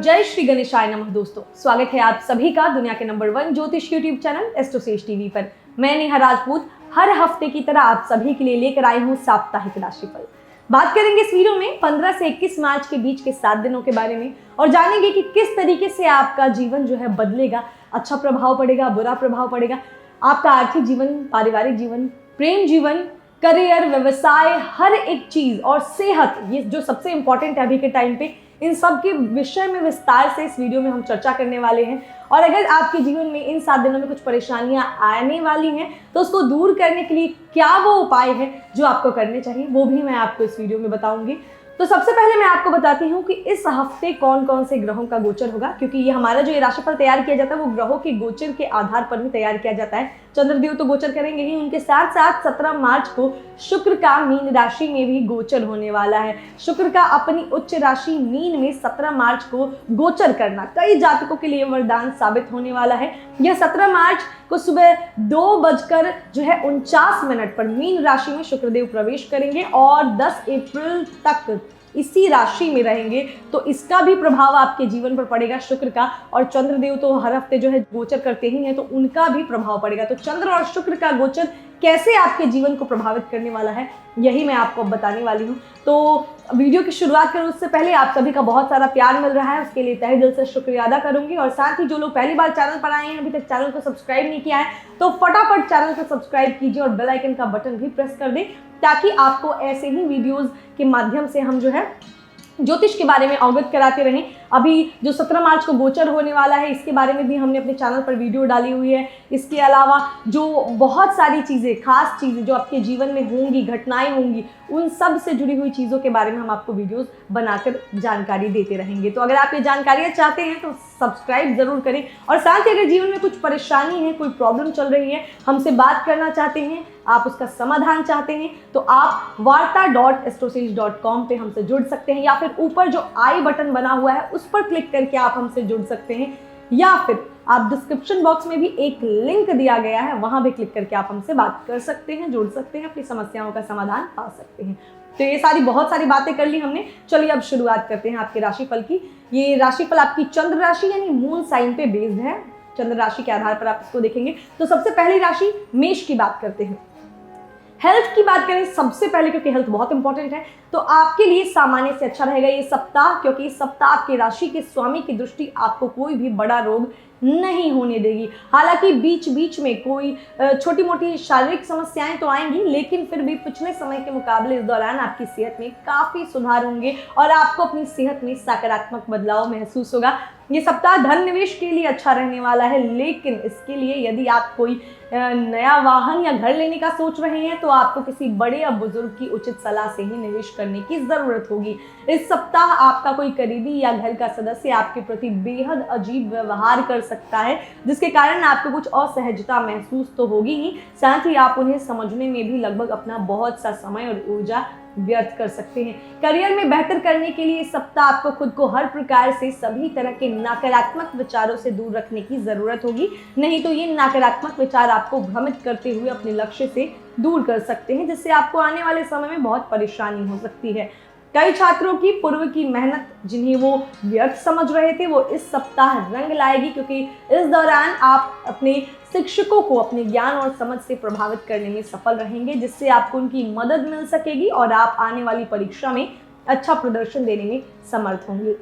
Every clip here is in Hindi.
जय श्री गणेशाय नमः दोस्तों, स्वागत है आप सभी का दुनिया के नंबर 1 ज्योतिष यूट्यूब चैनल एस्ट्रोसेज टीवी पर। मैं नेहा राजपूत हर हफ्ते की तरह आप सभी के लिए लेकर आई हूँ साप्ताहिक राशिफल। बात करेंगे इस वीडियो में 15 से 21 मार्च के बीच के 7 दिनों के बारे में और जानेंगे कि किस तरीके से आपका जीवन जो है बदलेगा, अच्छा प्रभाव पड़ेगा, बुरा प्रभाव पड़ेगा, आपका आर्थिक जीवन, पारिवारिक जीवन, प्रेम जीवन, करियर, व्यवसाय, हर एक चीज और सेहत, ये जो सबसे इंपॉर्टेंट है अभी के टाइम पे, इन सब के विषय में विस्तार से इस वीडियो में हम चर्चा करने वाले हैं। और अगर आपके जीवन में इन 7 दिनों में कुछ परेशानियां आने वाली हैं तो उसको दूर करने के लिए क्या वो उपाय है जो आपको करने चाहिए, वो भी मैं आपको इस वीडियो में बताऊंगी। तो सबसे पहले मैं आपको बताती हूँ कि इस हफ्ते कौन कौन से ग्रहों का गोचर होगा, क्योंकि ये हमारा जो ये राशिफल तैयार किया जाता है वो ग्रहों के गोचर के आधार पर भी तैयार किया जाता है। चंद्रदेव तो गोचर करेंगे ही, उनके साथ साथ 17 मार्च को शुक्र का मीन राशि में भी गोचर होने वाला है। शुक्र का अपनी उच्च राशि मीन में 17 मार्च को गोचर करना कई जातकों के लिए वरदान साबित होने वाला है। यह 17 मार्च को सुबह 2:49 पर मीन राशि में शुक्रदेव प्रवेश करेंगे और 10 अप्रैल तक इसी राशि में रहेंगे। तो इसका भी प्रभाव आपके जीवन पर पड़ेगा शुक्र का, और चंद्रदेव तो हर हफ्ते जो है गोचर करते ही हैं तो उनका भी प्रभाव पड़ेगा। तो चंद्र और शुक्र का गोचर कैसे आपके जीवन को प्रभावित करने वाला है, यही मैं आपको बताने वाली हूँ। तो वीडियो की शुरुआत करूँ उससे पहले आप सभी का बहुत सारा प्यार मिल रहा है, उसके लिए तहे दिल से शुक्रिया अदा करूंगी। और साथ ही जो लोग पहली बार चैनल पर आए हैं, अभी तक चैनल को सब्सक्राइब नहीं किया है, तो फटाफट चैनल को सब्सक्राइब कीजिए और बेल आइकन का बटन भी प्रेस कर दें, ताकि आपको ऐसे ही वीडियोस के माध्यम से हम जो है ज्योतिष के बारे में अवगत कराते रहें। अभी जो 17 मार्च को गोचर होने वाला है इसके बारे में भी हमने अपने चैनल पर वीडियो डाली हुई है। इसके अलावा जो बहुत सारी चीज़ें, खास चीज़ें जो आपके जीवन में होंगी, घटनाएं होंगी, उन सब से जुड़ी हुई चीज़ों के बारे में हम आपको वीडियोस बनाकर जानकारी देते रहेंगे। तो अगर आप ये जानकारियाँ चाहते हैं तो सब्सक्राइब ज़रूर करें। और साथ ही अगर जीवन में कुछ परेशानी है, कोई प्रॉब्लम चल रही है, हमसे बात करना चाहते हैं, आप उसका समाधान चाहते हैं, तो आप varta.astrosage.com पे हमसे जुड़ सकते हैं, या फिर ऊपर जो आई बटन बना हुआ है उस पर क्लिक करके आप हमसे जुड़ सकते हैं, या फिर आप डिस्क्रिप्शन बॉक्स में भी एक लिंक दिया गया है, वहां भी क्लिक करके आप हमसे बात कर सकते हैं, जुड़ सकते हैं, अपनी समस्याओं का समाधान पा सकते हैं। तो ये बहुत सारी बातें कर ली हमने। चलिए अब शुरुआत करते हैं आपके राशिफल की। ये राशिफल आपकी चंद्र राशि यानी मून साइन पे बेस्ड है, चंद्र राशि के आधार पर आप इसको देखेंगे। तो सबसे पहली राशि मेष की बात करते हैं। हेल्थ की बात करें सबसे पहले, क्योंकि हेल्थ बहुत इंपॉर्टेंट है, तो आपके लिए सामान्य से अच्छा रहेगा ये सप्ताह, क्योंकि इस सप्ताह आपकी राशि के स्वामी की दृष्टि आपको कोई भी बड़ा रोग नहीं होने देगी। हालांकि बीच बीच में कोई छोटी मोटी शारीरिक समस्याएं तो आएंगी, लेकिन फिर भी पिछले समय के मुकाबले इस दौरान आपकी सेहत में काफ़ी सुधार होंगे और आपको अपनी सेहत में सकारात्मक बदलाव महसूस होगा। ये सप्ताह धन निवेश के लिए अच्छा रहने वाला है, लेकिन इसके लिए यदि आप कोई नया वाहन या घर लेने का सोच रहे हैं तो आपको किसी बड़े या बुजुर्ग की उचित सलाह से ही निवेश करने की ज़रूरत होगी। इस सप्ताह आपका कोई करीबी या घर का सदस्य आपके प्रति बेहद अजीब व्यवहार कर सकता है, जिसके कारण आपको कुछ असहजता महसूस तो होगी ही, साथ ही आप उन्हें समझने में भी लगभग अपना बहुत सा समय और ऊर्जा व्यर्थ कर सकते हैं। करियर में बेहतर करने के लिए इस सप्ताह आपको खुद को हर प्रकार से सभी तरह के नकारात्मक विचारों से दूर रखने की जरूरत होगी, नहीं तो ये नकारात्मक विचार आपको भ्रमित करते हुए अपने लक्ष्य से दूर कर सकते हैं, जिससे आपको आने वाले समय में बहुत परेशानी हो सकती है। कई छात्रों की पूर्व की मेहनत जिन्हें वो व्यर्थ समझ रहे थे, वो इस सप्ताह रंग लाएगी, क्योंकि इस दौरान आप अपने शिक्षकों को अपने ज्ञान और समझ से प्रभावित करने में सफल रहेंगे, जिससे आपको उनकी मदद मिल सकेगी और आप आने वाली परीक्षा में अच्छा प्रदर्शन देने में समर्थ होंगे।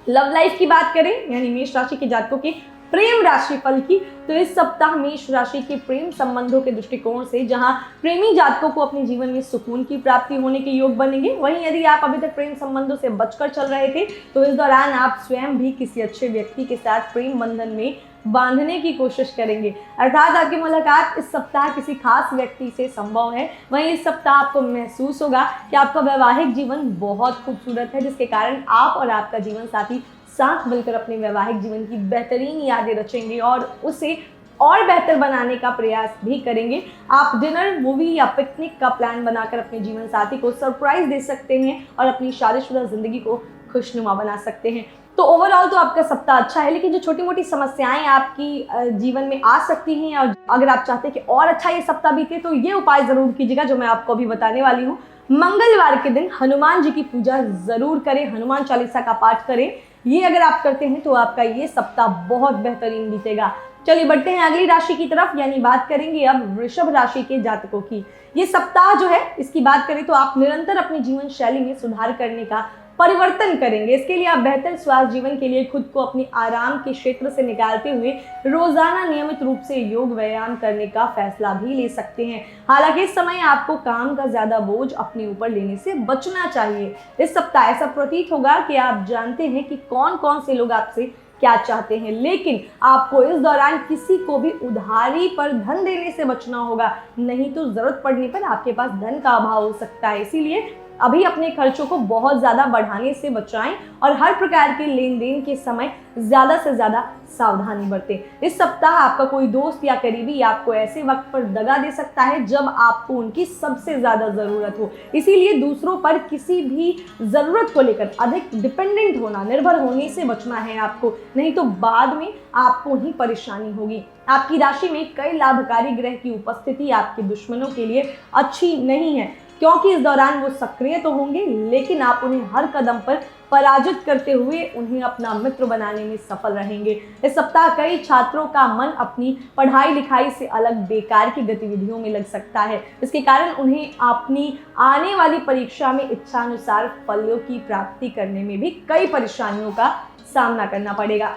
लव लाइफ की बात करें यानी मेष राशि के जातकों के प्रेम राशिफल की, तो इस सप्ताह मेष राशि के प्रेम संबंधों के दृष्टिकोण से जहां प्रेमी जातकों को अपने जीवन में सुकून की प्राप्ति होने के योग बनेंगे, वहीं यदि आप अभी तक प्रेम संबंधों से बचकर चल रहे थे तो इस दौरान आप स्वयं भी किसी अच्छे व्यक्ति के साथ प्रेम बंधन में बांधने की कोशिश करेंगे, अर्थात आपकी मुलाकात इस सप्ताह किसी खास व्यक्ति से संभव है। वहीं इस सप्ताह आपको महसूस होगा कि आपका वैवाहिक जीवन बहुत खूबसूरत है, जिसके कारण आप और आपका जीवन साथी साथ मिलकर अपने वैवाहिक जीवन की बेहतरीन यादें रचेंगे और उसे और बेहतर बनाने का प्रयास भी करेंगे। आप डिनर, मूवी या पिकनिक का प्लान बनाकर अपने जीवन साथी को सरप्राइज दे सकते हैं और अपनी शादीशुदा जिंदगी को खुशनुमा बना सकते हैं। तो ओवरऑल तो आपका सप्ताह अच्छा है, लेकिन जो छोटी मोटी समस्याएं आपकी जीवन में आ सकती हैं, और अगर आप चाहते हैं कि और अच्छा ये सप्ताह बीते तो ये उपाय जरूर कीजिएगा जो मैं आपको अभी बताने वाली हूँ। मंगलवार के दिन हनुमान जी की पूजा जरूर करें, हनुमान चालीसा का पाठ करें, ये अगर आप करते हैं तो आपका ये सप्ताह बहुत बेहतरीन बीतेगा। चलिए बढ़ते हैं अगली राशि की तरफ, यानी बात करेंगे अब वृषभ राशि के जातकों की। ये सप्ताह जो है इसकी बात करें तो आप निरंतर अपनी जीवन शैली में सुधार करने का परिवर्तन करेंगे। इसके लिए आप बेहतर स्वास्थ्य जीवन के लिए खुद को अपनी आराम के क्षेत्र से निकालते हुए रोजाना नियमित रूप से योग व्यायाम करने का फैसला भी ले सकते हैं। हालांकि इस समय आपको काम का ज्यादा बोझ अपने ऊपर लेने से बचना चाहिए। इस सप्ताह ऐसा प्रतीत होगा कि आप जानते हैं कि कौन कौन से लोग आपसे क्या चाहते हैं, लेकिन आपको इस दौरान किसी को भी उधारी पर धन देने से बचना होगा, नहीं तो जरूरत पड़ने पर आपके पास धन का अभाव हो सकता है। इसीलिए अभी अपने खर्चों को बहुत ज्यादा बढ़ाने से बचाएं और हर प्रकार के लेन देन के समय ज्यादा से ज्यादा सावधानी बरतें। इस सप्ताह आपका कोई दोस्त या करीबी आपको ऐसे वक्त पर दगा दे सकता है जब आपको उनकी सबसे ज्यादा जरूरत हो। इसीलिए दूसरों पर किसी भी जरूरत को लेकर अधिक डिपेंडेंट होना, निर्भर होने से बचना है आपको, नहीं तो बाद में आपको ही परेशानी होगी। आपकी राशि में कई लाभकारी ग्रह की उपस्थिति आपके दुश्मनों के लिए अच्छी नहीं है, क्योंकि इस दौरान वो सक्रिय तो होंगे लेकिन आप उन्हें हर कदम पर पराजित करते हुए उन्हें अपना मित्र बनाने में सफल रहेंगे। इस सप्ताह कई छात्रों का मन अपनी पढ़ाई लिखाई से अलग बेकार की गतिविधियों में लग सकता है। इसके कारण उन्हें अपनी आने वाली परीक्षा में इच्छानुसार फलों की प्राप्ति करने में भी कई परेशानियों का सामना करना पड़ेगा।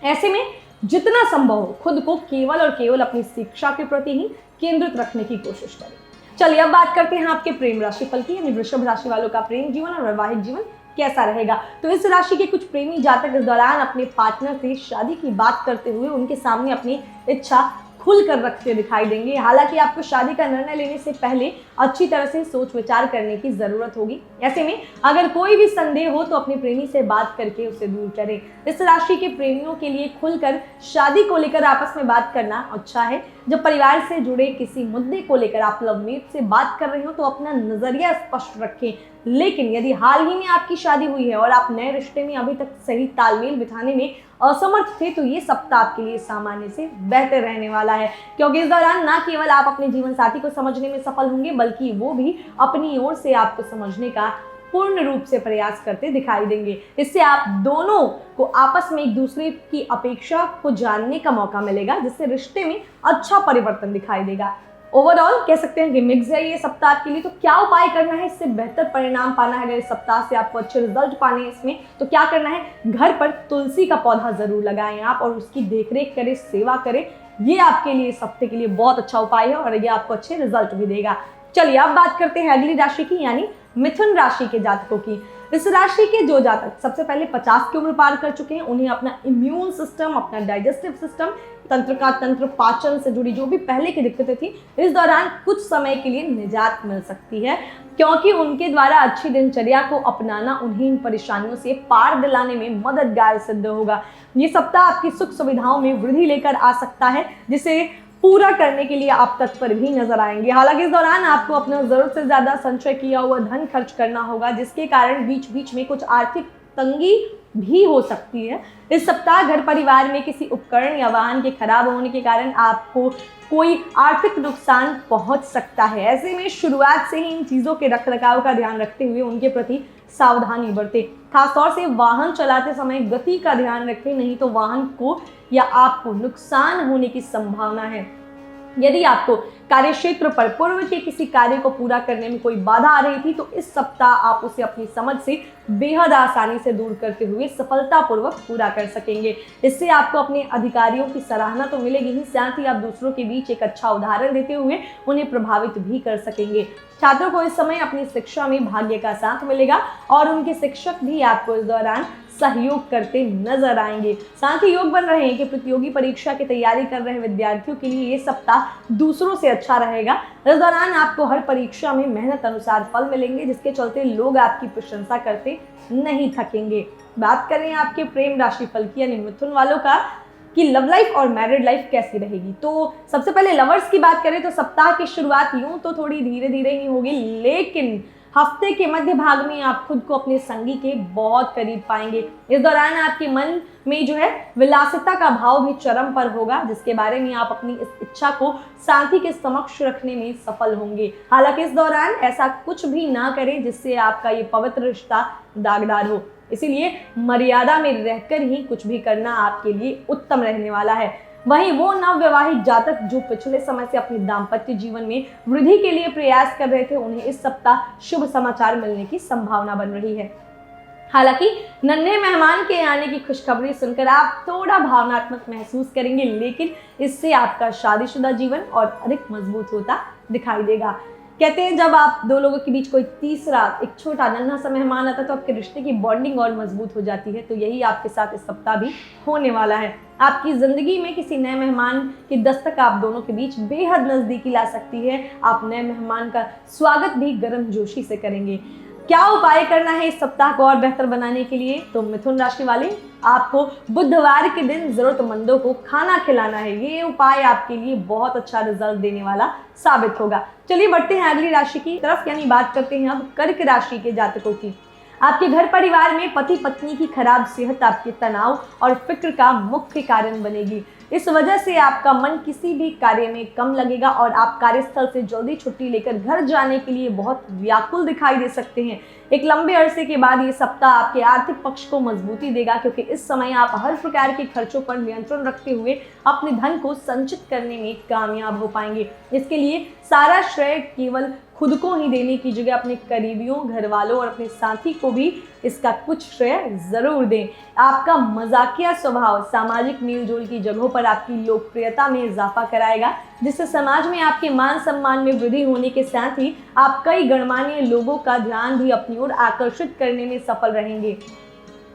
ऐसे में जितना संभव हो खुद को केवल और केवल अपनी शिक्षा के प्रति ही केंद्रित रखने की कोशिश करें। चलिए अब बात करते हैं आपके प्रेम राशि फल की, यानी वृषभ राशि वालों का प्रेम जीवन और वैवाहिक जीवन कैसा रहेगा। तो इस राशि के कुछ प्रेमी जातक इस दौरान अपने पार्टनर से शादी की बात करते हुए उनके सामने अपनी इच्छा खुलकर रखते दिखाई देंगे। हालांकि आपको शादी का निर्णय लेने से पहले अच्छी तरह से सोच विचार करने की जरूरत होगी। ऐसे में अगर कोई भी संदेह हो तो अपने प्रेमी से बात करके उसे दूर करें। इस राशि के प्रेमियों के लिए खुलकर शादी को लेकर आपस में बात करना अच्छा है। जब परिवार से जुड़े किसी मुद्दे को लेकर आप लवमेट से बात कर रहे हो तो अपना नजरिया स्पष्ट रखें, लेकिन यदि हाल ही में आपकी शादी हुई है और आप नए रिश्ते में अभी तक सही तालमेल बिठाने में असमर्थ थे तो ये सप्ताह आपके लिए सामान्य से बेहतर रहने वाला है, क्योंकि इस दौरान न केवल आप अपने जीवन साथी को समझने में सफल होंगे बल्कि वो भी अपनी ओर से आपको समझने का पूर्ण रूप से प्रयास करते दिखाई देंगे। इससे आप दोनों को आपस में एक दूसरे की अपेक्षा को जानने का मौका मिलेगा, जिससे रिश्ते में अच्छा परिवर्तन दिखाई देगा। ओवरऑल कह सकते हैं कि मिक्स है ये सप्ताह के लिए। तो क्या उपाय करना है इससे बेहतर परिणाम पाना है, अगर इस सप्ताह से आपको अच्छे रिजल्ट पाने हैं इसमें, तो क्या करना है, घर पर तुलसी का पौधा जरूर लगाएं आप और उसकी देखरेख करें, सेवा करें। ये आपके लिए इस हफ्ते के लिए बहुत अच्छा उपाय है और ये आपको अच्छे रिजल्ट भी देगा। चलिए अब बात करते हैं अगली राशि की, यानी मिथुन राशि के जातकों की। इस राशि के जो जातक सबसे पहले 50 की उम्र पार कर चुके हैं, उन्हें अपना इम्यून सिस्टम, अपना डाइजेस्टिव सिस्टम, तंत्र का तंत्र, पाचन से जुड़ी जो भी पहले की दिक्कतें थी, इस दौरान कुछ समय के लिए निजात मिल सकती है, क्योंकि उनके द्वारा अच्छी दिनचर्या को अपनाना उन्हें इन परेशानियों से पार दिलाने में मददगार सिद्ध होगा। ये सप्ताह आपकी सुख सुविधाओं में वृद्धि लेकर आ सकता है, जिसे पूरा करने के लिए आप तत्पर भी नजर आएंगे। हालांकि इस दौरान आपको अपना जरूरत से ज्यादा संचय किया हुआ धन खर्च करना होगा, जिसके कारण बीच बीच में कुछ आर्थिक तंगी भी हो सकती है। इस सप्ताह घर परिवार में किसी उपकरण या वाहन के खराब होने के कारण आपको कोई आर्थिक नुकसान पहुंच सकता है। ऐसे में शुरुआत से ही इन चीजों के रखरखाव का ध्यान रखते हुए उनके प्रति सावधानी बरतें। खासतौर से वाहन चलाते समय गति का ध्यान रखें, नहीं तो वाहन को या आपको नुकसान होने की संभावना है। यदि आपको कार्यक्षेत्र पर पूर्व के किसी कार्य को पूरा करने में कोई बाधा आ रही थी तो इस सप्ताह आप उसे अपनी समझ से बेहद आसानी से दूर करते हुए सफलतापूर्वक पूरा कर सकेंगे। इससे आपको अपने अधिकारियों की सराहना तो मिलेगी ही, साथ ही आप दूसरों के बीच एक अच्छा उदाहरण देते हुए उन्हें प्रभावित भी कर सकेंगे। छात्रों को इस समय अपनी शिक्षा में भाग्य का साथ मिलेगा और उनके शिक्षक भी आपको इस दौरान सहयोग करते नजर आएंगे। साथ ही योग बन रहे हैं कि प्रतियोगी परीक्षा की तैयारी कर रहे विद्यार्थियों के लिए ये सप्ताह दूसरों से अच्छा रहेगा। इस दौरान आपको हर परीक्षा में मेहनत अनुसार फल मिलेंगे, जिसके चलते लोग आपकी प्रशंसा करते नहीं थकेंगे। बात करें आपके प्रेम राशि फल की, यानी मिथुन वालों का, कि लव लाइफ और मैरिड लाइफ कैसी रहेगी। तो सबसे पहले लवर्स की बात करें तो सप्ताह की शुरुआत यूं तो थोड़ी धीरे धीरे ही होगी, लेकिन हफ्ते के मध्य भाग में आप खुद को अपने संगी के बहुत करीब पाएंगे। इस दौरान आपके मन में जो है विलासिता का भाव भी चरम पर होगा, जिसके बारे में आप अपनी इस इच्छा को साथी के समक्ष रखने में सफल होंगे। हालांकि इस दौरान ऐसा कुछ भी ना करें जिससे आपका ये पवित्र रिश्ता दागदार हो। इसीलिए मर्यादा में रहकर ही कुछ भी करना आपके लिए उत्तम रहने वाला है। वहीं वो नवविवाहित जातक जो पिछले समय से अपने दाम्पत्य जीवन में वृद्धि के लिए प्रयास कर रहे थे, उन्हें इस सप्ताह शुभ समाचार मिलने की संभावना बन रही है। हालांकि नन्हे मेहमान के आने की खुशखबरी सुनकर आप थोड़ा भावनात्मक महसूस करेंगे, लेकिन इससे आपका शादीशुदा जीवन और अधिक मजबूत होता दिखाई देगा। कहते हैं जब आप दो लोगों के बीच कोई तीसरा एक छोटा नन्हा सा मेहमान आता है तो आपके रिश्ते की बॉन्डिंग और मजबूत हो जाती है। तो यही आपके साथ इस सप्ताह भी होने वाला है। आपकी जिंदगी में किसी नए मेहमान की दस्तक आप दोनों के बीच बेहद नजदीकी ला सकती है। आप नए मेहमान का स्वागत भी गर्मजोशी से करेंगे। क्या उपाय करना है इस सप्ताह को और बेहतर बनाने के लिए? तो मिथुन राशि वाले, आपको बुधवार के दिन जरूरतमंदों को खाना खिलाना है। ये उपाय आपके लिए बहुत अच्छा रिजल्ट देने वाला साबित होगा। चलिए बढ़ते हैं अगली राशि की तरफ, यानी बात करते हैं अब कर्क राशि के जातकों की। आपके घर परिवार में पति पत्नी की खराब सेहत आपके तनाव और फिक्र का मुख्य कारण बनेगी। इस वजह से आपका मन किसी भी कार्य में कम लगेगा और आप कार्यस्थल से जल्दी छुट्टी लेकर घर जाने के लिए बहुत व्याकुल दिखाई दे सकते हैं। एक लंबे अरसे के बाद ये सप्ताह आपके आर्थिक पक्ष को मजबूती देगा, क्योंकि इस समय आप हर प्रकार के खर्चों पर नियंत्रण रखते हुए अपने धन को संचित करने में कामयाब हो पाएंगे। इसके लिए सारा श्रेय केवल खुद को ही देने की जगह अपने करीबियों, घर वालों और अपने साथी को भी इसका कुछ श्रेय जरूर दें। आपका मजाकिया स्वभाव सामाजिक मेलजोल की जगहों पर आपकी लोकप्रियता में इजाफा कराएगा, जिससे समाज में आपके मान सम्मान में वृद्धि होने के साथ ही आप कई गणमान्य लोगों का ध्यान भी अपनी ओर आकर्षित करने में सफल रहेंगे।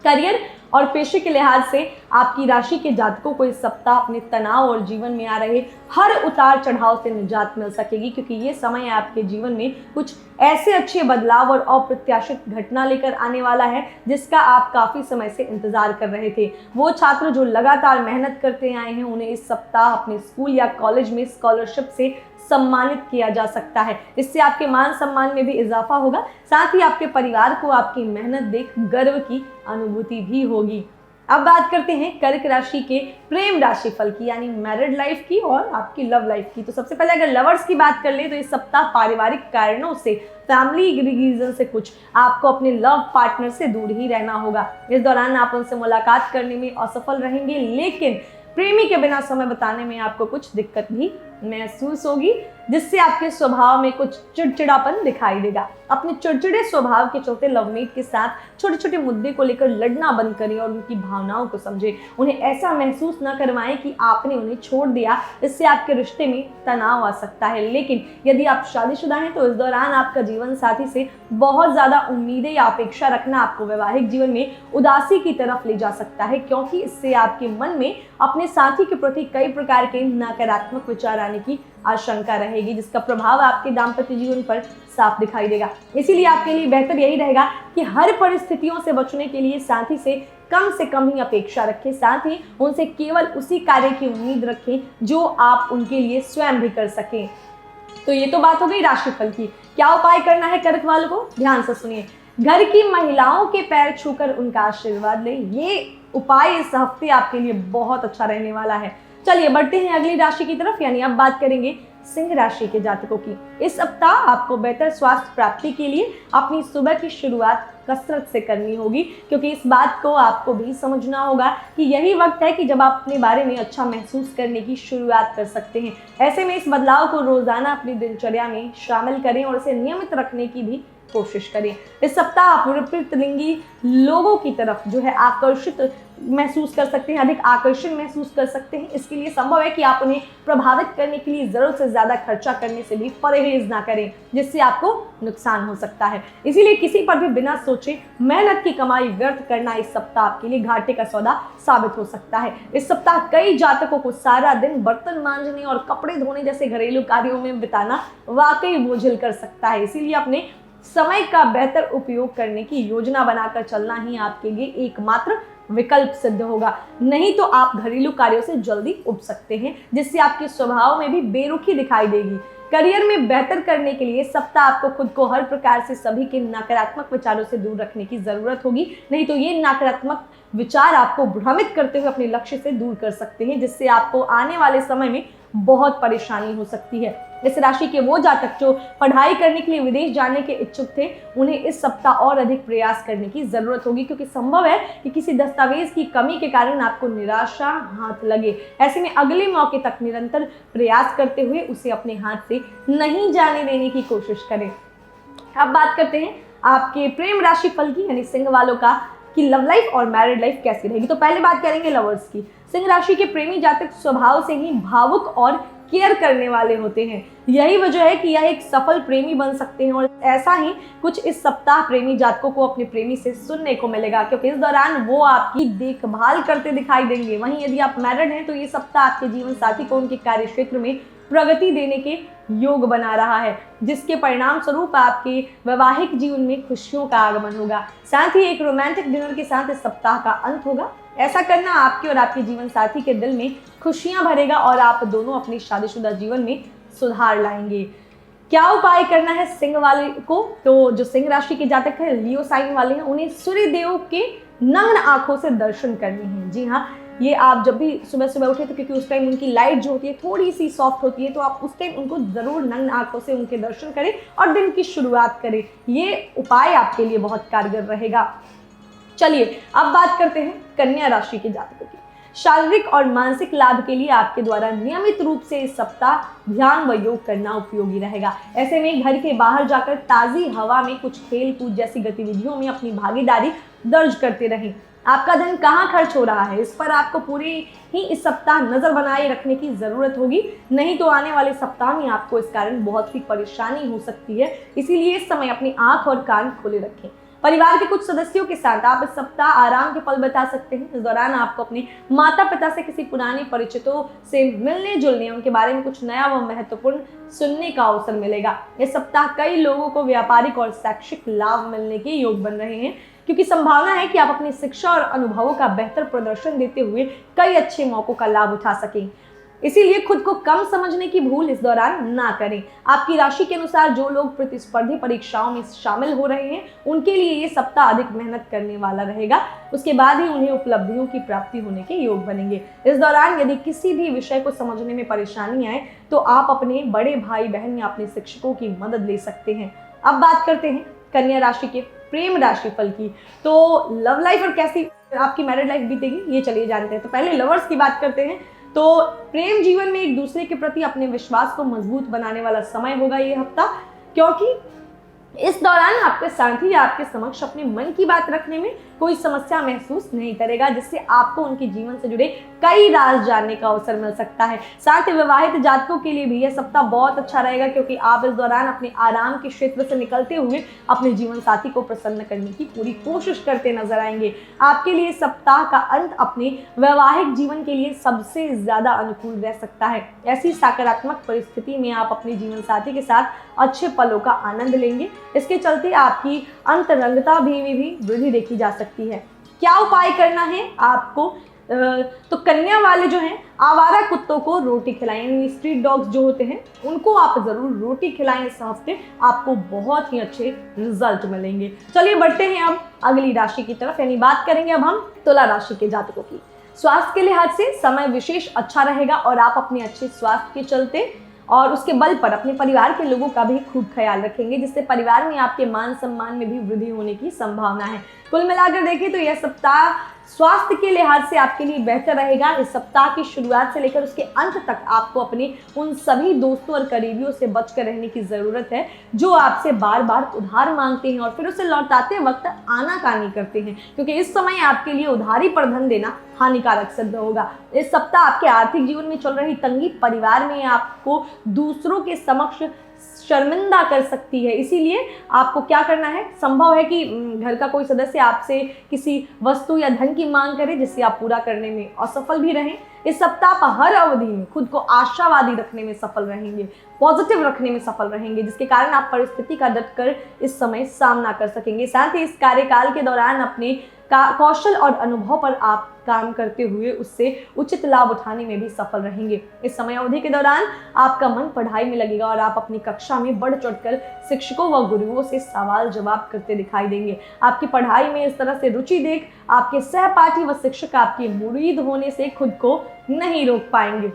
करियर और पेशे के लिहाज से आपकी राशि के जातकों को इस सप्ताह अपने तनाव और जीवन में आ रहे हर उतार चढ़ाव से निजात मिल सकेगी, क्योंकि ये समय आपके जीवन में कुछ ऐसे अच्छे बदलाव और अप्रत्याशित घटना लेकर आने वाला है जिसका आप काफी समय से इंतजार कर रहे थे। वो छात्र जो लगातार मेहनत करते आए हैं, उन्हें इस सप्ताह अपने स्कूल या कॉलेज में स्कॉलरशिप से सम्मानित किया जा सकता है। इससे आपके मान सम्मान में भी इजाफा होगा, साथ ही आपके परिवार को आपकी मेहनत देख गर्व की अनुभूति भी होगी। अब बात करते हैं कर्क राशि के प्रेम राशि फल की, यानी मैरिड लाइफ की और आपकी लव लाइफ की। तो सबसे पहले अगर लवर्स की बात कर ले तो इस सप्ताह पारिवारिक कारणों से, फैमिली रीजन से कुछ आपको अपने लव पार्टनर से दूर ही रहना होगा। इस दौरान आप उनसे मुलाकात करने में असफल रहेंगे, लेकिन प्रेमी के बिना समय बिताने में आपको कुछ दिक्कत भी महसूस होगी, जिससे आपके स्वभाव में कुछ चिड़चिड़ापन दिखाई देगा। अपने चिड़चिड़े स्वभाव के चलते लवमेट के साथ छोटे छोटे मुद्दे को लेकर लड़ना बंद करें और उनकी भावनाओं को समझें। उन्हें ऐसा महसूस न करवाएं कि आपने उन्हें छोड़ दिया, इससे आपके रिश्ते में तनाव आ सकता है। लेकिन यदि आप शादीशुदा हैं तो इस दौरान आपका जीवन साथी से बहुत ज़्यादा उम्मीदें या अपेक्षा रखना आपको वैवाहिक जीवन में उदासी की तरफ ले जा सकता है, क्योंकि इससे आपके मन में अपने साथी के प्रति कई प्रकार के नकारात्मक विचार आने की आशंका रहेगी, जिसका प्रभाव आपके दाम्पत्य जीवन पर साफ दिखाई देगा। इसीलिए आपके लिए बेहतर यही रहेगा कि हर परिस्थितियों से बचने के लिए साथी से कम ही अपेक्षा रखें, साथ ही उनसे केवल उसी कार्य की उम्मीद रखें जो आप उनके लिए स्वयं भी कर सकें। तो ये तो बात हो गई राशिफल की। क्या उपाय करना है कर्क वालों को, ध्यान से सुनिए। घर की महिलाओं के पैर छूकर उनका आशीर्वाद लें। ये उपाय इस हफ्ते आपके लिए बहुत अच्छा रहने वाला है। चलिए बढ़ते हैं अगली राशि की तरफ, यानी अब बात करेंगे सिंह राशि के जातकों की। इस सप्ताह आपको बेहतर स्वास्थ्य प्राप्ति के लिए अपनी सुबह की शुरुआत कसरत से करनी होगी, क्योंकि इस बात को आपको भी समझना होगा कि यही वक्त है कि जब आप अपने बारे में अच्छा महसूस करने की शुरुआत कर सकते हैं। ऐसे में इस बदलाव को रोजाना अपनी दिनचर्या में शामिल करें और इसे नियमित रखने की भी कोशिश करें। इस सप्ताह आप विपरीत लिंगी लोगों की तरफ जो है आकर्षित महसूस कर सकते हैं, अधिक आकर्षण महसूस कर सकते हैं। इसके लिए संभव है कि आप उन्हें प्रभावित करने के लिए जरूरत से ज्यादा खर्चा करने से भी परहेज ना करें, जिससे आपको नुकसान हो सकता है। इसीलिए किसी पर भी बिना सोचे मेहनत की कमाई व्यर्थ करना इस सप्ताह आपके लिए घाटे का सौदा साबित हो सकता है। इस सप्ताह कई जातकों को सारा दिन बर्तन मांजने और कपड़े धोने जैसे घरेलू कार्यों में बिताना वाकई बोझिल कर सकता है। इसीलिए अपने समय का बेहतर उपयोग करने की योजना बनाकर चलना ही आपके लिए एकमात्र विकल्प सिद्ध होगा, नहीं तो आप घरेलू कार्यों से जल्दी उब सकते हैं, जिससे आपके स्वभाव में भी बेरुखी दिखाई देगी। करियर में बेहतर करने के लिए सप्ताह आपको खुद को हर प्रकार से सभी के नकारात्मक विचारों से दूर रखने की जरूरत होगी, नहीं तो ये नकारात्मक विचार आपको भ्रमित करते हुए अपने लक्ष्य से दूर कर सकते हैं, जिससे आपको आने वाले समय में बहुत परेशानी हो सकती है। इस राशि के वो जातक जो पढ़ाई करने के लिए विदेश जाने के इच्छुक थे, उन्हें इस सप्ताह और अधिक प्रयास करने की जरूरत होगी, क्योंकि संभव है कि किसी दस्तावेज की कमी के कारण आपको निराशा हाथ लगे। ऐसे में अगले मौके तक निरंतर प्रयास करते हुए उसे अपने हाथ से नहीं जाने देने की कोशिश करें। अब बात करते हैं आपके प्रेम राशि फल की, यानी सिंह वालों का कि लव लाइफ और मैरिड लाइफ कैसी रहेगी। तो पहले बात करेंगे लवर्स की। सिंह राशि के प्रेमी जातक स्वभाव से ही भावुक और केयर करने वाले होते हैं। यही वजह है कि यह एक सफल प्रेमी बन सकते हैं, और ऐसा ही कुछ इस सप्ताह प्रेमी जातकों को अपने प्रेमी से सुनने को मिलेगा, क्योंकि इस दौरान वो आपकी देखभाल करते दिखाई देंगे। वहीं यदि आप मैरिड हैं तो ये सप्ताह आपके जीवन साथी को उनके कार्य क्षेत्र में प्रगति देने के योग बना रहा है, जिसके परिणाम स्वरूप आपके वैवाहिक जीवन में खुशियों का आगमन होगा। साथ ही एक रोमांटिक डिनर के साथ इस सप्ताह का अंत होगा। ऐसा करना आपके और आपके जीवन साथी के दिल में खुशियां भरेगा और आप दोनों अपनी शादीशुदा जीवन में सुधार लाएंगे। क्या उपाय करना है सिंह वाले को? तो जो सिंह राशि के जातक है, लियो साइन वाले हैं, उन्हें सूर्य देव के नग्न आंखों से दर्शन करने हैं। जी हाँ, ये आप जब भी सुबह सुबह उठे तो क्योंकि उस टाइम उनकी लाइट जो होती है थोड़ी सी सॉफ्ट होती है, तो आप उस टाइम उनको जरूर नग्न आंखों से उनके दर्शन करें और दिन की शुरुआत करें। ये उपाय आपके लिए बहुत कारगर रहेगा। चलिए अब बात करते हैं कन्या राशि के जातकों की। शारीरिक और मानसिक लाभ के लिए आपके द्वारा नियमित रूप से इस सप्ताह ध्यान व योग करना उपयोगी रहेगा। ऐसे में घर के बाहर जाकर ताजी हवा में कुछ खेल कूद जैसी गतिविधियों में अपनी भागीदारी दर्ज करते रहें। आपका धन कहाँ खर्च हो रहा है, इस पर आपको पूरे ही इस सप्ताह नजर बनाए रखने की जरूरत होगी, नहीं तो आने वाले सप्ताह में आपको इस कारण बहुत सी परेशानी हो सकती है। इसीलिए इस समय अपनी आंख और कान खोले रखें। परिवार के कुछ सदस्यों के साथ आप इस सप्ताह आराम के पल बिता सकते हैं। इस दौरान आपको अपने माता पिता से किसी पुराने परिचितों से मिलने जुलने, उनके बारे में कुछ नया व महत्वपूर्ण सुनने का अवसर मिलेगा। इस सप्ताह कई लोगों को व्यापारिक और शैक्षिक लाभ मिलने के योग बन रहे हैं, क्योंकि संभावना है कि आप अपनी शिक्षा और अनुभवों का बेहतर प्रदर्शन देते हुए कई अच्छे मौकों का लाभ उठा सकें। इसीलिए खुद को कम समझने की भूल इस दौरान ना करें। आपकी राशि के अनुसार जो लोग प्रतिस्पर्धी परीक्षाओं में शामिल हो रहे हैं, उनके लिए ये सप्ताह अधिक मेहनत करने वाला रहेगा। उसके बाद ही उन्हें उपलब्धियों की प्राप्ति होने के योग बनेंगे। इस दौरान यदि किसी भी विषय को समझने में परेशानी आए तो आप अपने बड़े भाई बहन या अपने शिक्षकों की मदद ले सकते हैं। अब बात करते हैं कन्या राशि के प्रेम राशि फल की। तो लव लाइफ और कैसी आपकी मैरिड लाइफ बीतेगी, ये चलिए जानते हैं। तो पहले लवर्स की बात करते हैं। तो प्रेम जीवन में एक दूसरे के प्रति अपने विश्वास को मजबूत बनाने वाला समय होगा ये हफ्ता, क्योंकि इस दौरान आपके साथी आपके समक्ष अपने मन की बात रखने में कोई समस्या महसूस नहीं करेगा, जिससे आपको उनके जीवन से जुड़े कई राज जानने का अवसर मिल सकता है। साथ ही विवाहित जातकों के लिए भी यह सप्ताह बहुत अच्छा रहेगा, क्योंकि आप इस दौरान अपने आराम के क्षेत्र से निकलते हुए अपने जीवन साथी को प्रसन्न करने की पूरी कोशिश करते नजर आएंगे। आपके लिए सप्ताह का अंत अपने वैवाहिक जीवन के लिए सबसे ज्यादा अनुकूल रह सकता है। ऐसी सकारात्मक परिस्थिति में आप अपने जीवन साथी के साथ अच्छे पलों का आनंद लेंगे। इसके चलते आपकी अंतरंगता भी वृद्धि देखी जा सकती है। क्या उपाय करना है आपको? तो कन्या वाले जो हैं, आवारा कुत्तों को रोटी खिलाएं, यानी स्ट्रीट डॉग्स जो होते हैं उनको आप जरूर रोटी खिलाएं। इस हफ्ते आपको बहुत ही अच्छे रिजल्ट मिलेंगे। चलिए बढ़ते हैं अब अगली राशि की तरफ, यानी बात करेंगे अब हम तुला राशि के जातकों की। स्वास्थ्य के लिहाज से समय विशेष अच्छा रहेगा और आप अपने अच्छे स्वास्थ्य के चलते और उसके बल पर अपने परिवार के लोगों का भी खूब ख्याल रखेंगे, जिससे परिवार में आपके मान सम्मान में भी वृद्धि होने की संभावना है। कुल मिलाकर देखें तो यह सप्ताह स्वास्थ्य के लिहाज से आपके लिए बेहतर रहेगा। इस सप्ताह की शुरुआत से लेकर उसके अंत तक आपको अपने उन सभी दोस्तों और करीबियों से बचकर रहने की जरूरत है जो आपसे बार बार उधार मांगते हैं और फिर उसे लौटाते वक्त आनाकानी करते हैं, क्योंकि इस समय आपके लिए उधारी पर धन देना हानिकारक सिद्ध होगा। इस सप्ताह आपके आर्थिक जीवन में चल रही तंगी परिवार में आपको दूसरों के समक्ष शर्मिंदा कर सकती है। इसीलिए आपको क्या करना है, संभव है कि घर का कोई सदस्य आपसे किसी वस्तु या धन की मांग करे, जिससे आप पूरा करने में असफल भी रहें। इस सप्ताह पर हर अवधि में खुद को आशावादी रखने में सफल रहेंगे, पॉजिटिव रखने में सफल रहेंगे, जिसके कारण आप परिस्थिति का डटकर इस समय सामना कर सकेंगे। साथ ही इस कार्यकाल के दौरान अपने कौशल और अनुभव पर आप काम करते हुए उससे उचित लाभ उठाने में भी सफल रहेंगे। इस समय अवधि के दौरान आपका मन पढ़ाई में लगेगा और आप अपनी कक्षा में बढ़ चढ़कर शिक्षकों व गुरुओं से सवाल जवाब करते दिखाई देंगे। आपकी पढ़ाई में इस तरह से रुचि देख आपके सहपाठी व शिक्षक आपके मुरीद होने से खुद को नहीं रोक पाएंगे।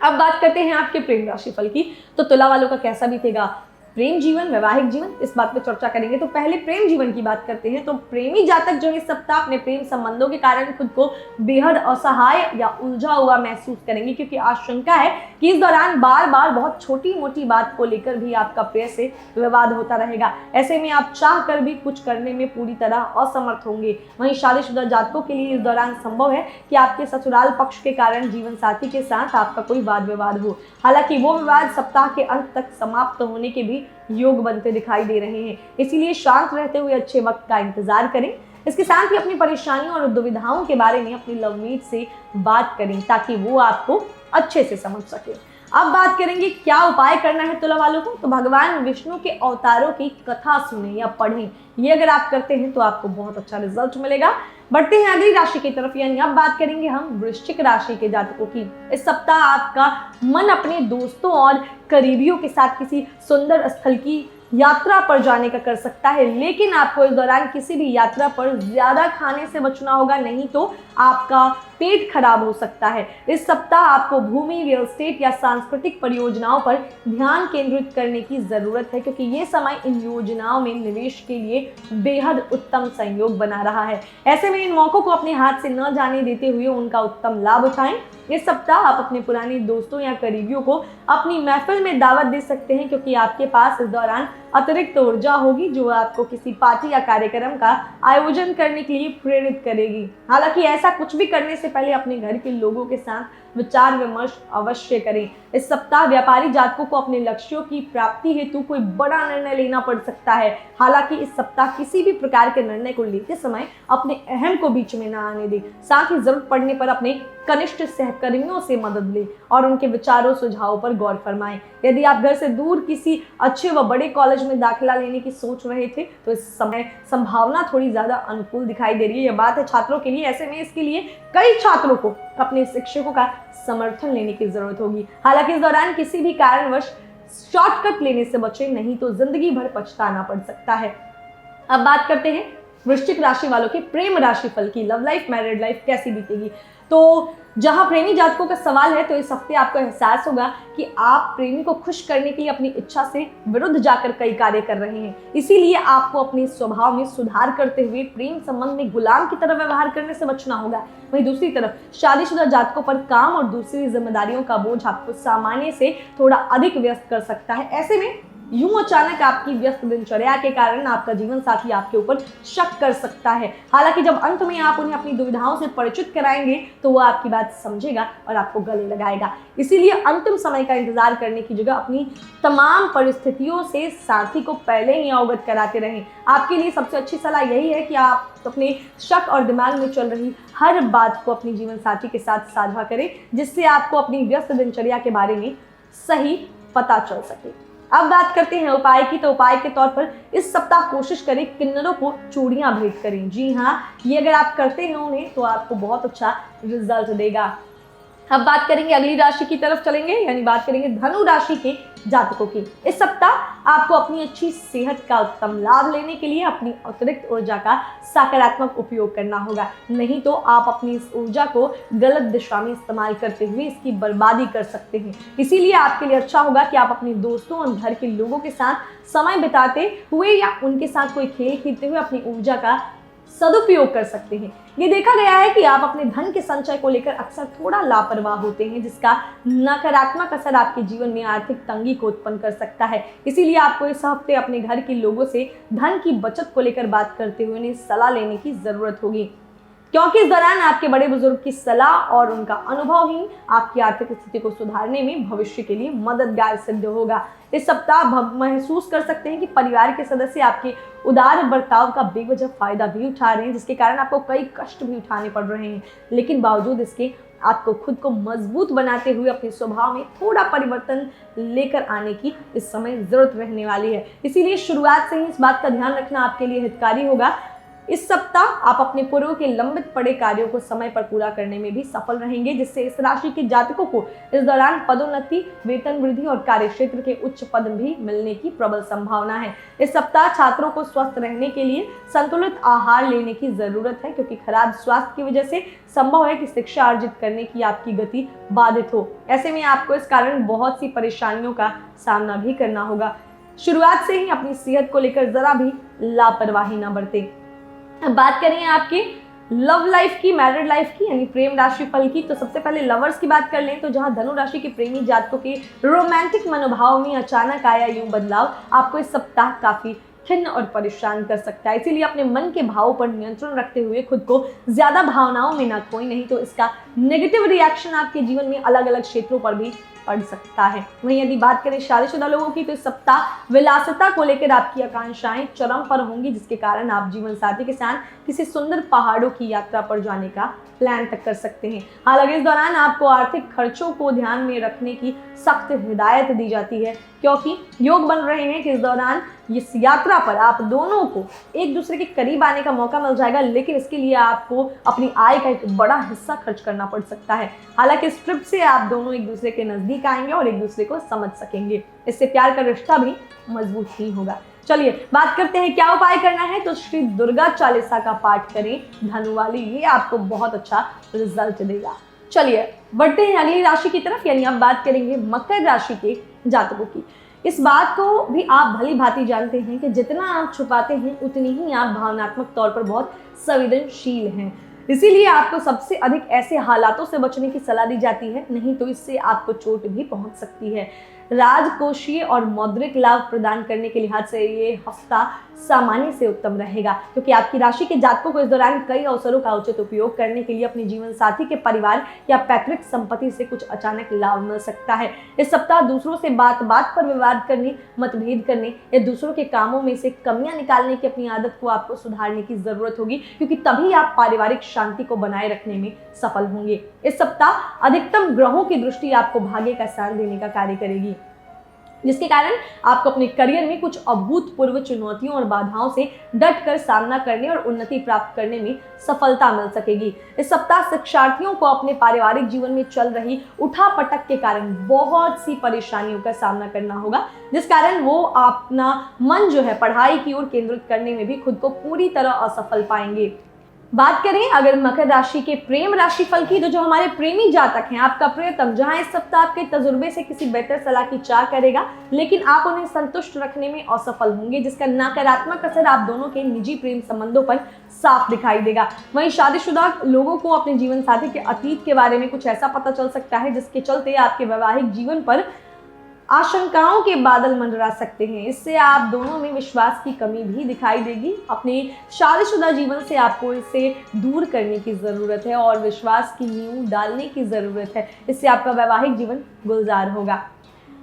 अब बात करते हैं आपके प्रेम राशिफल की। तो तुला वालों का कैसा बीतेगा प्रेम जीवन, वैवाहिक जीवन, इस बात पे चर्चा करेंगे। तो पहले प्रेम जीवन की बात करते हैं। तो प्रेमी जातक जो इस सप्ताह अपने प्रेम संबंधों के कारण खुद को बेहद असहाय या उलझा हुआ महसूस करेंगे, क्योंकि आशंका है कि इस दौरान बार बार बहुत छोटी मोटी बात को लेकर भी आपका प्रेम से विवाद होता रहेगा। ऐसे में आप चाह कर भी कुछ करने में पूरी तरह असमर्थ होंगे। वहीं शादीशुदा जातकों के लिए इस दौरान संभव है कि आपके ससुराल पक्ष के कारण जीवन साथी के साथ आपका कोई वाद विवाद हो। हालांकि वो विवाद सप्ताह के अंत तक समाप्त होने के भी योग बनते दिखाई दे रहे हैं, इसीलिए शांत रहते हुए अच्छे वक्त का इंतजार करें। इसके साथ ही अपनी परेशानियों और दुविधाओं के बारे में अपनी लवमीट से बात करें ताकि वो आपको अच्छे से समझ सके। अब बात करेंगे क्या उपाय करना है तुला वालों को। तो भगवान विष्णु के अवतारों की कथा सुने या पढ़ें, ये अगर आप करते हैं तो आपको बहुत अच्छा रिजल्ट मिलेगा। बढ़ते हैं अगली राशि की तरफ, यानी अब बात करेंगे हम वृश्चिक राशि के जातकों की। इस सप्ताह आपका मन अपने दोस्तों और करीबियों के साथ किसी सुंदर स्थल की यात्रा पर जाने का कर सकता है, लेकिन आपको इस दौरान किसी भी यात्रा पर ज्यादा खाने से बचना होगा, नहीं तो आपका पेट खराब हो सकता है। इस सप्ताह आपको भूमि, रियल एस्टेट या सांस्कृतिक परियोजनाओं पर ध्यान केंद्रित करने की जरूरत है, क्योंकि ये समय इन योजनाओं में निवेश के लिए बेहद उत्तम संयोग बना रहा है। ऐसे में इन मौकों को अपने हाथ से न जाने देते हुए उनका उत्तम लाभ उठाएं। इस सप्ताह आप अपने पुराने दोस्तों या करीबियों को अपनी महफिल में दावत दे सकते हैं, क्योंकि आपके पास इस दौरान अतिरिक्त ऊर्जा होगी जो आपको किसी पार्टी या कार्यक्रम का आयोजन करने के लिए प्रेरित करेगी। हालांकि ऐसा कुछ भी करने से पहले अपने घर के लोगों के साथ विचार विमर्श अवश्य करें। इस सप्ताह व्यापारी जातकों को अपने लक्ष्यों की प्राप्ति हेतु कोई बड़ा निर्णय लेना पड़ सकता है। हालांकि इस सप्ताह किसी भी प्रकार के निर्णय को लेते समय अपने अहम को बीच में न आने दें। साथ ही जरूरत पड़ने पर अपने कनिष्ठ सहकर्मियों से मदद लें और उनके विचारों सुझावों पर गौर फरमाएं। यदि आप घर से दूर किसी अच्छे व बड़े कॉलेज में दाखिला लेने की सोच रहे थे तो इस समय संभावना थोड़ी ज्यादा अनुकूल दिखाई दे रही है। यह बात है छात्रों के लिए। ऐसे में इसके लिए कई छात्रों को अपने शिक्षकों का समर्थन लेने की जरूरत होगी। हालांकि इस दौरान किसी भी कारणवश शॉर्टकट लेने से बचें, नहीं तो जिंदगी भर पछताना पड़ सकता है। अब बात करते हैं वृश्चिक राशि वालों के प्रेम राशि फल की। लव लाइफ, मैरिड लाइफ कैसी बीतेगी। तो जहां प्रेमी जातकों का सवाल है, तो इस हफ्ते आपको एहसास होगा कि आप प्रेमी को खुश करने के लिए अपनी इच्छा से विरुद्ध जाकर कई कार्य कर रहे हैं। इसीलिए आपको अपने स्वभाव में सुधार करते हुए प्रेम संबंध में गुलाम की तरह व्यवहार करने से बचना होगा। वहीं दूसरी तरफ शादीशुदा जातकों पर काम और दूसरी जिम्मेदारियों का बोझ आपको सामान्य से थोड़ा अधिक व्यस्त कर सकता है। ऐसे में यूं अचानक आपकी व्यस्त दिनचर्या के कारण आपका जीवन साथी आपके ऊपर शक कर सकता है। हालांकि जब अंत में आप उन्हें अपनी दुविधाओं से परिचित कराएंगे तो वो आपकी बात समझेगा और आपको गले लगाएगा। इसीलिए अंतिम समय का इंतजार करने की जगह अपनी तमाम परिस्थितियों से साथी को पहले ही अवगत कराते रहें। आपके लिए सबसे अच्छी सलाह यही है कि आप अपने शक और दिमाग में चल रही हर बात को अपने जीवन साथी के साथ साझा करें, जिससे आपको अपनी व्यस्त दिनचर्या के बारे में सही पता चल सके। अब बात करते हैं उपाय की। तो उपाय के तौर पर इस सप्ताह कोशिश करें किन्नरों को चूड़ियां भेंट करें। जी हाँ, ये अगर आप करते हैं उन्हें तो आपको बहुत अच्छा रिजल्ट देगा। अब बात करेंगे अगली राशि की तरफ चलेंगे, यानी बात करेंगे धनु राशि के जातकों की। इस सप्ताह आपको अपनी अच्छी सेहत का उत्तम लाभ लेने के लिए अपनी अतिरिक्त ऊर्जा का सकारात्मक उपयोग करना होगा, नहीं तो आप अपनी इस ऊर्जा को गलत दिशा में इस्तेमाल करते हुए इसकी बर्बादी कर सकते हैं। इसीलिए आपके लिए अच्छा होगा कि आप अपने दोस्तों और घर के लोगों के साथ समय बिताते हुए या उनके साथ कोई खेल खेलते हुए अपनी ऊर्जा का सदुपयोग कर सकते हैं। ये देखा गया है कि आप अपने धन के संचय को लेकर अक्सर थोड़ा लापरवाह होते हैं, जिसका नकारात्मक असर आपके जीवन में आर्थिक तंगी को उत्पन्न कर सकता है। इसीलिए आपको इस हफ्ते अपने घर के लोगों से धन की बचत को लेकर बात करते हुए उन्हें सलाह लेने की जरूरत होगी, क्योंकि इस दौरान आपके बड़े बुजुर्ग की सलाह और उनका अनुभव ही आपकी आर्थिक स्थिति को सुधारने में भविष्य के लिए मददगार सिद्ध होगा। इस सप्ताह महसूस कर सकते हैं कि परिवार के सदस्य आपके उदार बर्ताव का बेवजह फायदा भी उठा रहे हैं, जिसके कारण आपको कई कष्ट भी उठाने पड़ रहे हैं। लेकिन बावजूद इसके आपको खुद को मजबूत बनाते हुए अपने स्वभाव में थोड़ा परिवर्तन लेकर आने की इस समय जरूरत रहने वाली है। इसीलिए शुरुआत से ही इस बात का ध्यान रखना आपके लिए हितकारी होगा इस सप्ताह आप अपने पूर्व के लंबित पड़े कार्यों को समय पर पूरा करने में भी सफल रहेंगे, जिससे इस राशि के जातकों को इस दौरान पदोन्नति, वेतन वृद्धि और कार्य क्षेत्र के उच्च पद भी मिलने की प्रबल संभावना है। इस सप्ताह छात्रों को स्वस्थ रहने के लिए संतुलित आहार लेने की जरूरत है, क्योंकि खराब स्वास्थ्य की वजह से संभव है कि शिक्षा अर्जित करने की आपकी गति बाधित हो। ऐसे में आपको इस कारण बहुत सी परेशानियों का सामना भी करना होगा। शुरुआत से ही अपनी सेहत को लेकर जरा भी लापरवाही न बरतें। अब बात करें आपके लव लाइफ की, मैरिड लाइफ की, यानी प्रेम राशि फल की, तो सबसे पहले लवर्स की बात कर लें तो जहां धनु राशि के प्रेमी जातकों के रोमांटिक मनोभाव में अचानक आया यूं बदलाव आपको इस सप्ताह काफी खिन्न और परेशान कर सकता है। इसीलिए अपने मन के भावों पर नियंत्रण रखते हुए खुद को ज्यादा भावनाओं में ना खोएं, नहीं तो इसका नेगेटिव रिएक्शन आपके जीवन में अलग अलग क्षेत्रों पर भी पड़ सकता है। वहीं यदि बात करें शादीशुदा लोगों की, तो इस सप्ताह विलासिता को लेकर आपकी आकांक्षाएं चरम पर होंगी, जिसके कारण आप जीवन साथी के साथ किसी सुंदर पहाड़ों की यात्रा पर जाने का प्लान तक कर सकते हैं। हालांकि इस दौरान आपको आर्थिक खर्चों को ध्यान में रखने की सख्त हिदायत दी जाती है, क्योंकि योग बन रहे हैं कि इस दौरान इस यात्रा पर आप दोनों को एक दूसरे के करीब आने का मौका मिल जाएगा, लेकिन इसके लिए आपको अपनी आय का एक बड़ा हिस्सा खर्च करना पड़ सकता है। हालांकि इस ट्रिप से आप दोनों एक दूसरे के नजदीक आएंगे और एक दूसरे को समझ सकेंगे। इससे प्यार का रिश्ता भी मजबूत ही होगा। चलिए बात करते हैं क्या उपाय करना है। तो श्री दुर्गा चालीसा का पाठ करें धनु वाली, ये आपको बहुत अच्छा रिजल्ट देगा। चलिए बढ़ते हैं अगली राशि की तरफ, यानी अब बात करेंगे मकर राशि के जातकों की। इस बात को भी आप भली भांति जानते हैं कि जितना आप छुपाते हैं उतनी ही आप भावनात्मक तौर पर बहुत संवेदनशील हैं। इसीलिए आपको सबसे अधिक ऐसे हालातों से बचने की सलाह दी जाती है, नहीं तो इससे आपको चोट भी पहुंच सकती है। राजकोषीय और मौद्रिक लाभ प्रदान करने के लिहाज से ये हफ्ता सामान्य से उत्तम रहेगा, क्योंकि आपकी राशि के जातकों को इस दौरान कई अवसरों का उचित उपयोग करने के लिए अपने जीवन साथी के परिवार या पैतृक संपत्ति से कुछ अचानक लाभ मिल सकता है। इस सप्ताह दूसरों से बात बात पर विवाद करने, मतभेद करने या दूसरों के कामों में से कमियां निकालने की अपनी आदत को आपको सुधारने की जरूरत होगी, क्योंकि तभी आप पारिवारिक शांति को बनाए रखने में सफल होंगे। इस सप्ताह अधिकतम ग्रहों की दृष्टि आपको भाग्य का साथ देने का कार्य करेगी, जिसके कारण आपको अपने करियर में कुछ अभूतपूर्व चुनौतियों और बाधाओं से डटकर सामना करने और उन्नति प्राप्त करने में सफलता मिल सकेगी। इस सप्ताह शिक्षार्थियों को अपने पारिवारिक जीवन में चल रही उठापटक के कारण बहुत सी परेशानियों का सामना करना होगा, जिस कारण वो अपना मन जो है पढ़ाई की ओर केंद्रित करने में भी खुद को पूरी तरह असफल पाएंगे। बात करें अगर मकर राशि के प्रेम राशि फल की, तो जो हमारे प्रेमी जातक हैं, आपका प्रियतम जहां इस सप्ताह आपके तजुर्बे से किसी बेहतर सलाह की चाह करेगा, लेकिन आप उन्हें संतुष्ट रखने में असफल होंगे, जिसका नकारात्मक असर आप दोनों के निजी प्रेम संबंधों पर साफ दिखाई देगा। वहीं शादीशुदा लोगों को अपने जीवन साथी के अतीत के बारे में कुछ ऐसा पता चल सकता है जिसके चलते आपके वैवाहिक जीवन पर आशंकाओं के बादल मंडरा सकते हैं। इससे आप दोनों में विश्वास की कमी भी दिखाई देगी। अपने शादीशुदा जीवन से आपको इसे दूर करने की ज़रूरत है और विश्वास की नींव डालने की ज़रूरत है। इससे आपका वैवाहिक जीवन गुलजार होगा।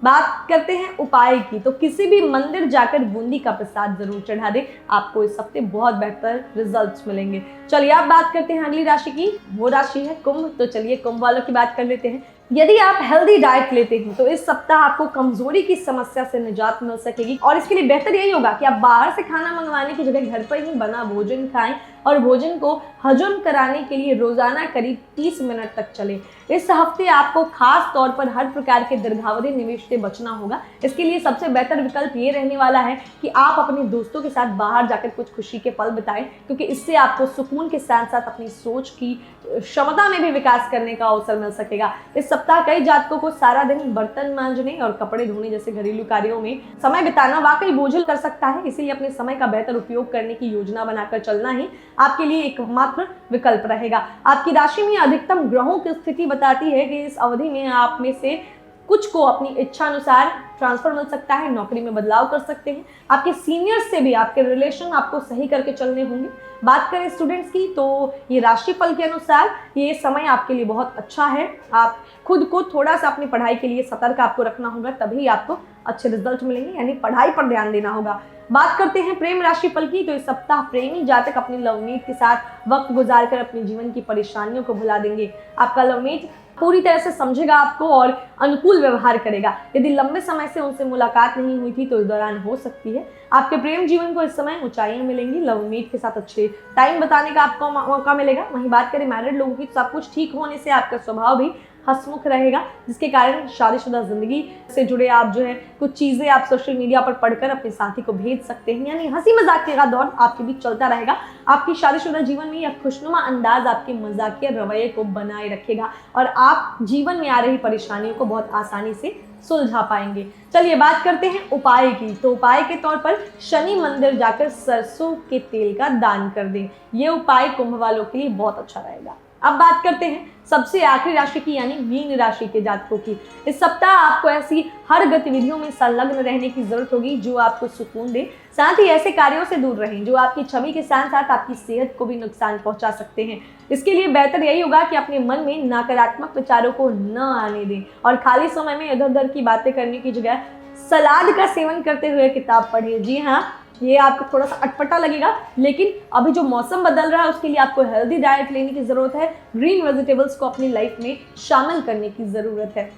बात करते हैं उपाय की, तो किसी भी मंदिर जाकर बूंदी का प्रसाद जरूर चढ़ा दें, आपको इस हफ्ते बहुत बेहतर रिजल्ट्स मिलेंगे। चलिए आप बात करते हैं अगली राशि की, वो राशि है कुंभ। तो चलिए कुंभ वालों की बात कर लेते हैं। यदि आप हेल्दी डाइट लेते हैं तो इस सप्ताह आपको कमजोरी की समस्या से निजात मिल सकेगी, और इसके लिए बेहतर यही होगा कि आप बाहर से खाना मंगवाने की जगह घर पर ही बना भोजन खाएं और भोजन को हजम कराने के लिए रोजाना करीब 30 मिनट तक चलें। इस हफ्ते आपको खास तौर पर हर प्रकार के दीर्घावधि निवेश से बचना होगा। इसके लिए सबसे बेहतर विकल्प ये रहने वाला है कि आप अपने दोस्तों के साथ बाहर जाकर कुछ खुशी के पल बिताएं, क्योंकि इससे आपको सुकून के साथ साथ अपनी सोच की क्षमता में भी विकास करने का अवसर मिल सकेगा। इस सप्ताह कई जातकों को सारा दिन बर्तन मांजने और कपड़े धोने जैसे घरेलू कार्यों में समय बिताना वाकई बोझिल कर सकता है। इसीलिए अपने समय का बेहतर उपयोग करने की योजना बनाकर चलना ही आपके लिए एकमात्र विकल्प रहेगा। आपकी राशि में अधिकतम ग्रहों की स्थिति बताती है कि इस अवधि में आप में से कुछ को अपनी इच्छा अनुसार ट्रांसफर मिल सकता है, नौकरी में बदलाव कर सकते हैं। आपके सीनियर्स से भी आपके रिलेशन आपको सही करके चलने होंगे। बात करें स्टूडेंट्स की, तो ये राशिफल के अनुसार ये समय आपके लिए बहुत अच्छा है। आप खुद को थोड़ा सा अपनी पढ़ाई के लिए सतर्क आपको रखना होगा, तभी आपको अच्छे रिजल्ट मिलेंगे, यानी पढ़ाई पर ध्यान देना होगा। बात करते हैं प्रेम राशिफल की, तो इस सप्ताह प्रेमी जातक अपनी लवमेट के साथ वक्त गुजार कर अपने जीवन की परेशानियों को भुला देंगे। आपका लवमेट पूरी तरह से समझेगा आपको और अनुकूल व्यवहार करेगा। यदि लंबे समय से उनसे मुलाकात नहीं हुई थी तो इस दौरान हो सकती है। आपके प्रेम जीवन को इस समय ऊंचाइयां मिलेंगी। लवमेट के साथ अच्छे टाइम बताने का आपको मौका मिलेगा। वहीं बात करें मैरिड लोगों की, सब कुछ ठीक होने से आपका स्वभाव भी हंसमुख रहेगा, जिसके कारण शादीशुदा जिंदगी से जुड़े आप जो है कुछ चीजें आप सोशल मीडिया पर पढ़कर अपने साथी को भेज सकते हैं। यानी हंसी मजाक का दौर आपके बीच चलता रहेगा। आपकी शादीशुदा जीवन में यह खुशनुमा अंदाज आपके मजाकिया रवैये को बनाए रखेगा और आप जीवन में आ रही परेशानियों को बहुत आसानी से सुलझा पाएंगे। चलिए बात करते हैं उपाय की। तो उपाय के तौर पर शनि मंदिर जाकर सरसों के तेल का दान कर दें। ये उपाय कुंभ वालों के लिए बहुत अच्छा रहेगा। अब बात करते हैं सबसे आखिरी राशि की, यानी मीन राशि के जातकों की। इस सप्ताह आपको ऐसी हर गतिविधियों में संलग्न रहने की जरूरत होगी जो आपको सुकून दे। साथ ही ऐसे कार्यों से दूर रहें जो आपकी छवि के साथ साथ आपकी सेहत को भी नुकसान पहुंचा सकते हैं। इसके लिए बेहतर यही होगा कि अपने मन में नकारात्मक विचारों को न आने दें और खाली समय में इधर उधर की बातें करने की जगह सलाद का सेवन करते हुए किताब पढ़ें। जी हाँ, ये आपको थोड़ा सा अटपटा लगेगा, लेकिन अभी जो मौसम बदल रहा है उसके लिए आपको हेल्दी डाइट लेने की ज़रूरत है। ग्रीन वेजिटेबल्स को अपनी लाइफ में शामिल करने की ज़रूरत है।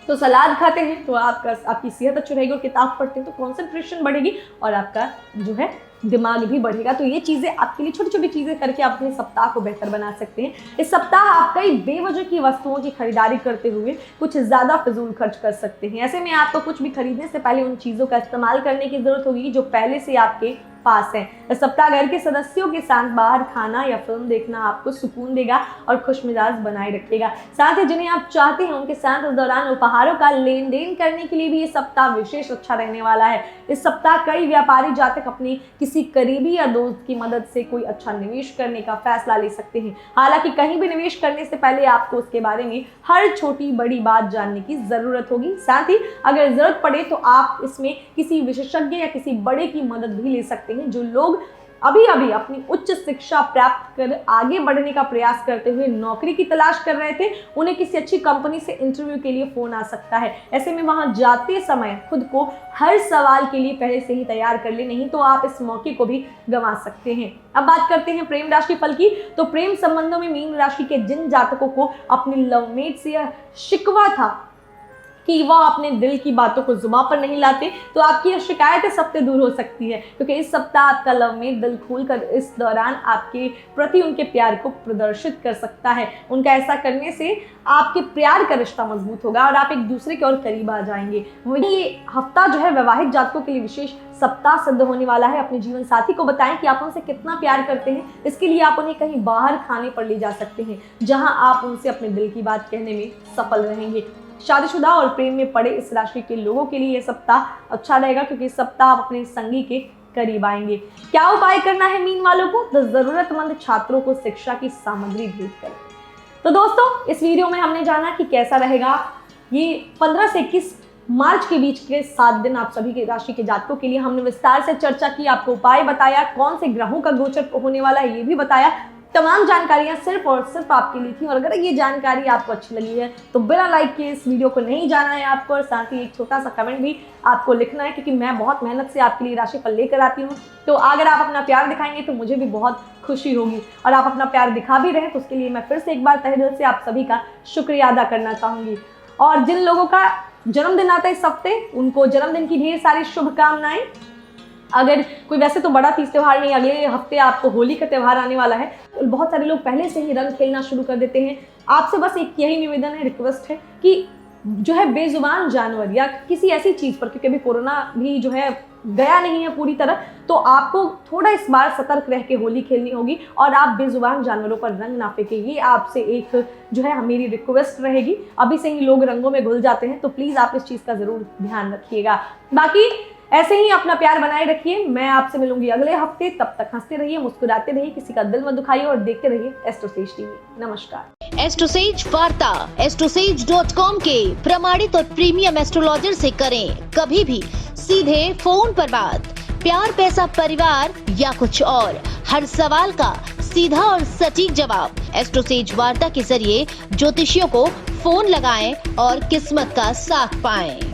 तो सलाद खाते हैं तो आपकी सेहत अच्छी रहेगी और किताब पढ़ते हैं तो कंसंट्रेशन बढ़ेगी और आपका जो है दिमाग भी बढ़ेगा। तो ये चीज़ें आपके लिए छोटी छोटी चीज़ें करके आप अपने सप्ताह को बेहतर बना सकते हैं। इस सप्ताह आप कई बेवजह की वस्तुओं की खरीदारी करते हुए कुछ ज़्यादा फिजूल खर्च कर सकते हैं। ऐसे में आपको कुछ भी खरीदने से पहले उन चीज़ों का इस्तेमाल करने की ज़रूरत होगी जो पहले से आपके पास है। इस सप्ताह घर के सदस्यों के साथ बाहर खाना या फिल्म देखना आपको सुकून देगा और खुश मिजाज बनाए रखेगा। साथ ही जिन्हें आप चाहते हैं उनके साथ इस दौरान उपहारों का लेन देन करने के लिए भी ये सप्ताह विशेष अच्छा रहने वाला है। इस सप्ताह कई व्यापारी जातक अपने किसी करीबी या दोस्त की मदद से कोई अच्छा निवेश करने का फैसला ले सकते हैं। हालांकि कहीं भी निवेश करने से पहले आपको उसके बारे में हर छोटी बड़ी बात जानने की जरूरत होगी। साथ ही अगर जरूरत पड़े तो आप इसमें किसी विशेषज्ञ या किसी बड़े की मदद भी ले सकते हैं। जो लोग अभी अपनी उच्च शिक्षा प्राप्त कर आगे बढ़ने का प्रयास करते हुए नौकरी की तलाश कर रहे थे, उन्हें किसी अच्छी कंपनी से इंटरव्यू के लिए फोन आ सकता है। ऐसे में वहां जाते समय खुद को हर सवाल के लिए पहले से ही तैयार कर ले, नहीं तो आप इस मौके को भी गंवा सकते हैं। अब बात करते हैं प्रेम राशि फल की। तो प्रेम संबंधों में मीन राशि के जिन जातकों को अपनी लवमेट से यह शिकवा था कि वह अपने दिल की बातों को जुबां पर नहीं लाते, तो आपकी यह शिकायत इस हफ्ते दूर हो सकती है, क्योंकि इस सप्ताह आपका लवमेट दिल खोलकर इस दौरान आपके प्रति उनके प्यार को प्रदर्शित कर सकता है। उनका ऐसा करने से आपके प्यार का रिश्ता मजबूत होगा और आप एक दूसरे के और करीब आ जाएंगे। वही ये हफ्ता जो है वैवाहिक जातकों के लिए विशेष सप्ताह सिद्ध होने वाला है। अपने जीवन साथी को बताएं कि आप उनसे कितना प्यार करते हैं। इसके लिए आप उन्हें कहीं बाहर खाने पर ले जा सकते हैं जहां आप उनसे अपने दिल की बात कहने में सफल रहेंगे। शादीशुदा और प्रेम में पड़े इस राशि के लोगों के लिए यह सप्ताह अच्छा रहेगा, क्योंकि इस सप्ताह आप अपने संगी के करीब आएंगे। क्या उपाय करना है मीन वालों को? तो जरूरतमंद छात्रों को शिक्षा की सामग्री भेंट करें। तो दोस्तों, इस वीडियो में हमने जाना कि कैसा रहेगा ये 15 से 21 मार्च के बीच के 7 दिन आप सभी के राशि के जातकों के लिए। हमने विस्तार से चर्चा की, आपको उपाय बताया, कौन से ग्रहों का गोचर होने वाला है ये भी बताया। तमाम जानकारियां सिर्फ और सिर्फ आपके लिए थी और अगर ये जानकारी आपको अच्छी लगी है तो बिना लाइक के इस वीडियो को नहीं जाना है आपको, और साथ ही एक छोटा सा कमेंट भी आपको लिखना है, क्योंकि मैं बहुत मेहनत से आपके लिए राशिफल लेकर आती हूँ। तो अगर आप अपना प्यार दिखाएंगे तो मुझे भी बहुत खुशी होगी, और आप अपना प्यार दिखा भी रहे तो उसके लिए मैं फिर से एक बार तहे दिल से आप सभी का शुक्रिया अदा करना चाहूँगी। और जिन लोगों का जन्मदिन आता है इस हफ्ते, उनको जन्मदिन की ढेर सारी शुभकामनाएं। अगर कोई वैसे तो बड़ा तीज त्योहार नहीं, अगले हफ्ते आपको होली का त्यौहार आने वाला है, तो बहुत सारे लोग पहले से ही रंग खेलना शुरू कर देते हैं। आपसे बस एक यही निवेदन है, रिक्वेस्ट है कि जो है बेजुबान जानवर या किसी ऐसी चीज़ पर, क्योंकि अभी कोरोना भी जो है गया नहीं है पूरी तरह, तो आपको थोड़ा इस बार सतर्क रह के होली खेलनी होगी और आप बेजुबान जानवरों पर रंग ना फेंके। ये आपसे एक जो है मेरी रिक्वेस्ट रहेगी। अभी से ही लोग रंगों में घुल जाते हैं, तो प्लीज़ आप इस चीज़ का ज़रूर ध्यान रखिएगा। बाकी ऐसे ही अपना प्यार बनाए रखिए। मैं आपसे मिलूंगी अगले हफ्ते, तब तक हंसते रहिए, मुस्कुराते रहिए, किसी का दिल मत दुखाइए और देखते रहिए एस्ट्रोसेज टीवी। नमस्कार। एस्ट्रोसेज वार्ता astrosage.com के प्रमाणित और प्रीमियम एस्ट्रोलॉजर से करें कभी भी सीधे फोन पर बात। प्यार, पैसा, परिवार या कुछ और, हर सवाल का सीधा और सटीक जवाब। एस्ट्रोसेज वार्ता के जरिए ज्योतिषियों को फोन लगाएं और किस्मत का साथ पाएं।